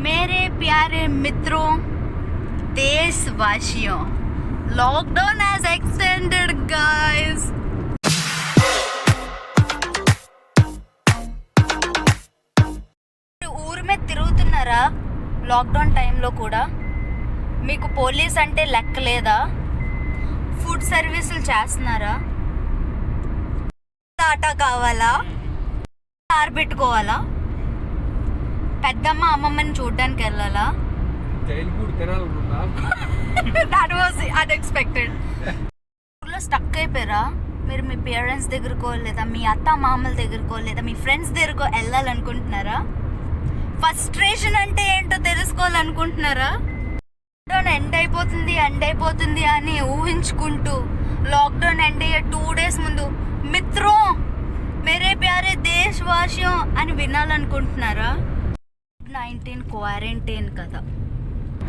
मेरे प्यारे मित्रों, देशवासियों, लॉकडाउन हैज एक्सटेंडेड गाइस. ఊరు మీద తిరుగుతున్నారా లాక్డౌన్ టైంలో కూడా? మీకు పోలీస్ అంటే లెక్క లేదా? ఫుడ్ సర్వీసులు చేస్తున్నారా? ఆటా కావాలా? కార్ పెట్టుకోవాలా? పెద్దమ్మ అమ్మమ్మని చూడడానికి వెళ్ళాలా? That was unexpected. ఊర్లో స్టక్ అయిపోయారా? మీరు మీ పేరెంట్స్ దగ్గరకో లేదా మీ అత్త మామల దగ్గరకో లేదా మీ ఫ్రెండ్స్ దగ్గరకో వెళ్ళాలనుకుంటున్నారా? ఫ్రస్ట్రేషన్ అంటే ఏంటో తెలుసుకోవాలనుకుంటున్నారా? లాక్డౌన్ ఎండ్ అయిపోతుంది అని ఊహించుకుంటూ లాక్డౌన్ ఎండ్ అయ్యే 2 days ముందు మిత్రో మేరే ప్యారే దేశవాసియం అని వినాలనుకుంటున్నారా? 19 క్వారంటైన్ కదా.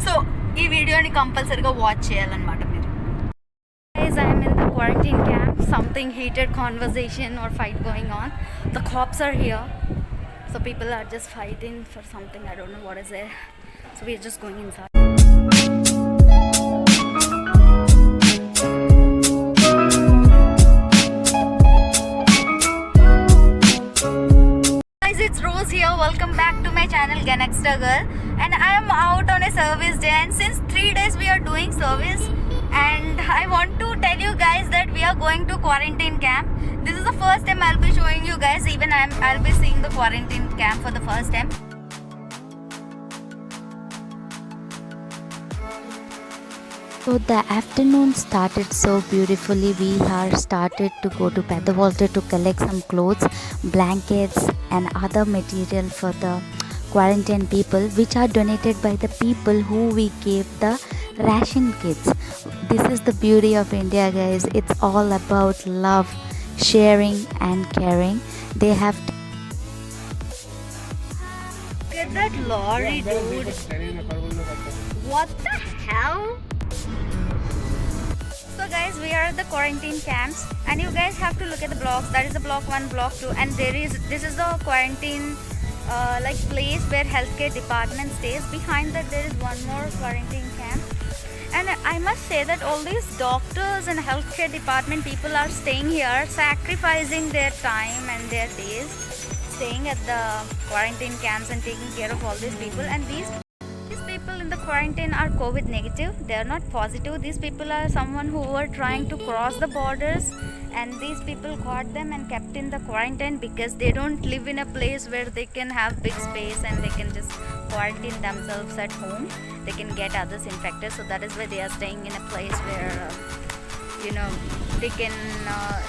సో ఈ వీడియోని కంపల్సరీగా వాచ్ చేయాలన్నమాట మీరు. Guys, I am in the quarantine camp. Something heated conversation or fight going on. The cops are here. So people are just fighting for something. I don't know what is it. So we are just going inside. It's Rose here. Welcome back to my channel Gangsta Girl, and I am out on a service day, and since 3 days we are doing service, and I want to tell you guys that we are going to quarantine camp. This is the first time I'll be showing you guys. Even I'll be seeing the quarantine camp for the first time. So the afternoon started so beautifully. We are started to go to Pedawalte to collect some clothes, blankets and other material for the quarantine people, which are donated by the people who we gave the ration kits. This is the beauty of India, guys. It's all about love, sharing and caring. They have Look at that lorry, dude. What the hell? So guys, we are at the quarantine camps, and you guys have to look at the blocks. That is the block 1, block 2, and this is the quarantine like place where healthcare department stays. Behind that there is one more quarantine camp, and I must say that all these doctors and healthcare department people are staying here, sacrificing their time and their days, staying at the quarantine camps and taking care of all these people. And these people in the quarantine are COVID negative. They are not positive. These people are someone who were trying to cross the borders, and these people caught them and kept in the quarantine because they don't live in a place where they can have big space and they can just quarantine themselves at home. They can get others infected. So that is why they are staying in a place where they can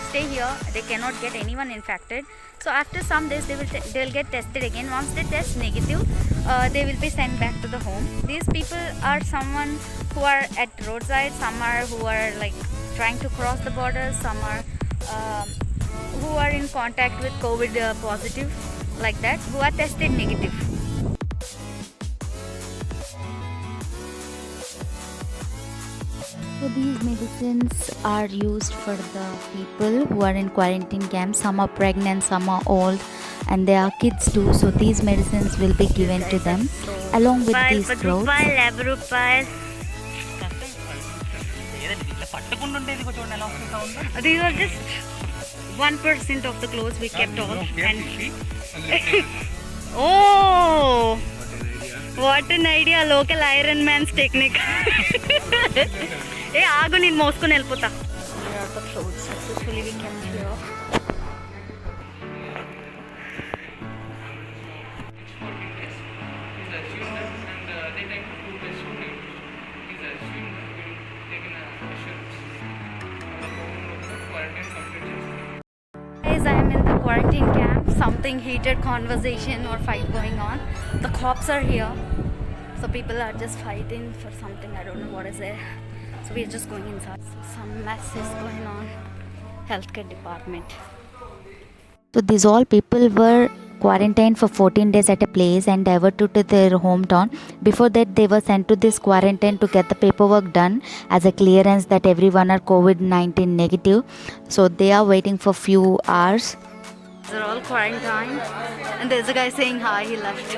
stay here. They cannot get anyone infected. So after some days they'll get tested again. Once they test negative, they will be sent back to the home. These people are someone who are at roadside, some are who are like trying to cross the border, some are who are in contact with COVID positive, like that, who are tested negative. So these medicines are used for the people who are in quarantine camps. Some are pregnant, some are old, and there are kids too. So these medicines will be given to them along with these clothes. These are just 1% of the clothes we kept all. And oh, what an idea! Local Iron Man's technique. ఏ ఆగు, నేను మోసుకొని వెళ్ళిపోతా. Successfully we kept here. Guys, I am in the quarantine camp. Something heated conversation or fight going on. The cops are here. So people are just fighting for something. I don't know what is it. So we are just going inside. So some mess is going on. Healthcare department. So these all people were quarantined for 14 days at a place and diverted to their hometown. Before that, they were sent to this quarantine to get the paperwork done as a clearance that everyone are COVID-19 negative. So they are waiting for few hours. They're all quarantined, and there's a guy saying hi. He left.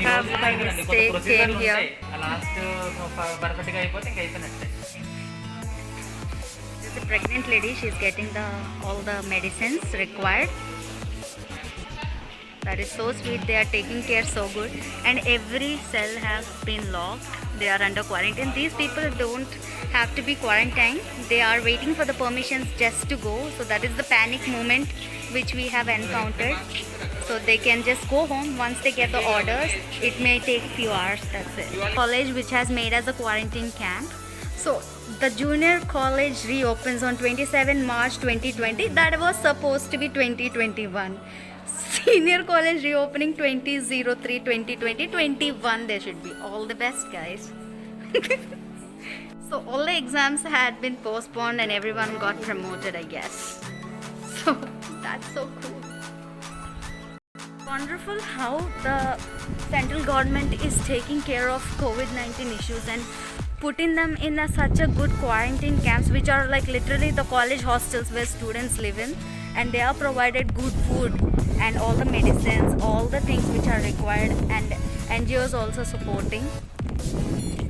have by mistake came here. Last birthday అయిపోతే ఇంకా అయిపోయినట్టే. This is a pregnant lady. She's getting all the medicines required. That is so sweet. They are taking care so good, and every cell has been locked. They are under quarantine. These people don't have to be quarantined. They are waiting for the permissions just to go. So that is the panic moment which we have encountered. So they can just go home once they get the orders. It may take few hours. That's it. College which has made as a quarantine camp. So the junior college reopens on 27 March 2020. That was supposed to be 2021. Senior college reopening 2003 2020 21. There should be. All the best, guys. So all the exams had been postponed and everyone got promoted, I guess. So that's so cool. Wonderful how the central government is taking care of COVID-19 issues and putting them in such a good quarantine camps, which are like literally the college hostels where students live in, and they are provided good food and all the medicines, all the things which are required, and NGOs also supporting.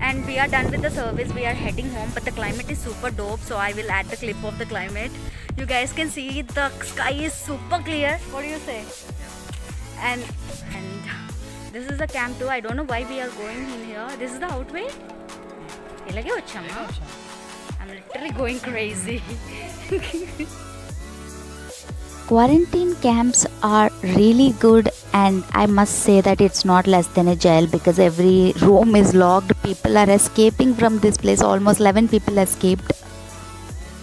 And we are done with the service. We are heading home, but the climate is super dope, so I will add the clip of the climate. You guys can see the sky is super clear. What do you say? And this is the camp too. I don't know why we are going in here. This is the outway. I'm literally going crazy. Quarantine camps are really good, and I must say that it's not less than a jail because every room is locked. People are escaping from this place. Almost 11 people escaped.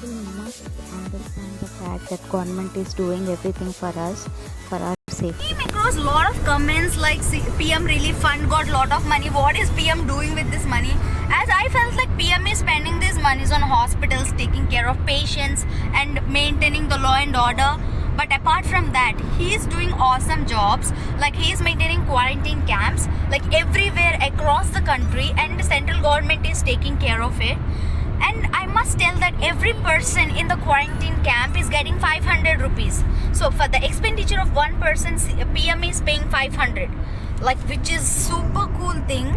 We must understand the fact that government is doing everything for us, for our safety. Came across a lot of comments like PM Relief Fund got lot of money. What is PM doing with this money? As I felt like PM is spending these monies on hospitals, taking care of patients and maintaining the law and order. But apart from that, he is doing awesome jobs. Like he is maintaining quarantine camps like everywhere across the country, and the central government is taking care of it. And I must tell that every person in the quarantine camp is getting 500 rupees. So for the expenditure of one person, PM is paying 500, like, which is super cool thing.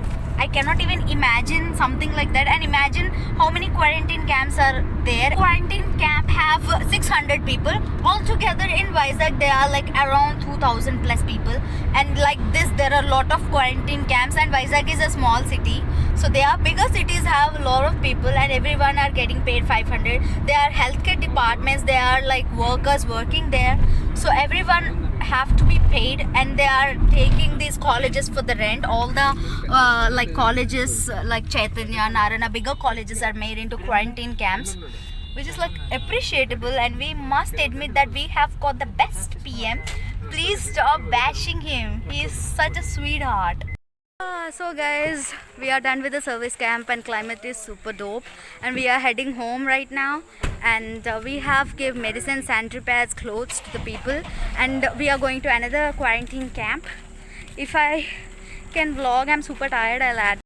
I cannot even imagine something like that. And imagine how many quarantine camps are there. Quarantine camp have 600 people. Altogether in Vizag there are like around 2000 plus people. And like this there are a lot of quarantine camps, and Vizag is a small city. So there are bigger cities have a lot of people, and everyone are getting paid 500. There are healthcare departments, there are like workers working there. So everyone have to be paid, and they are taking these colleges for the rent. All the like colleges like Chaitanya, Narana, bigger colleges are made into quarantine camps, which is like appreciable, and we must admit that we have got the best PM. Please stop bashing him. He is such a sweetheart. So guys, we are done with the service camp, and climate is super dope, and we are heading home right now. And we have give medicine, sanitary pads, clothes to the people, and we are going to another quarantine camp. If I can vlog, I'm super tired. I'll add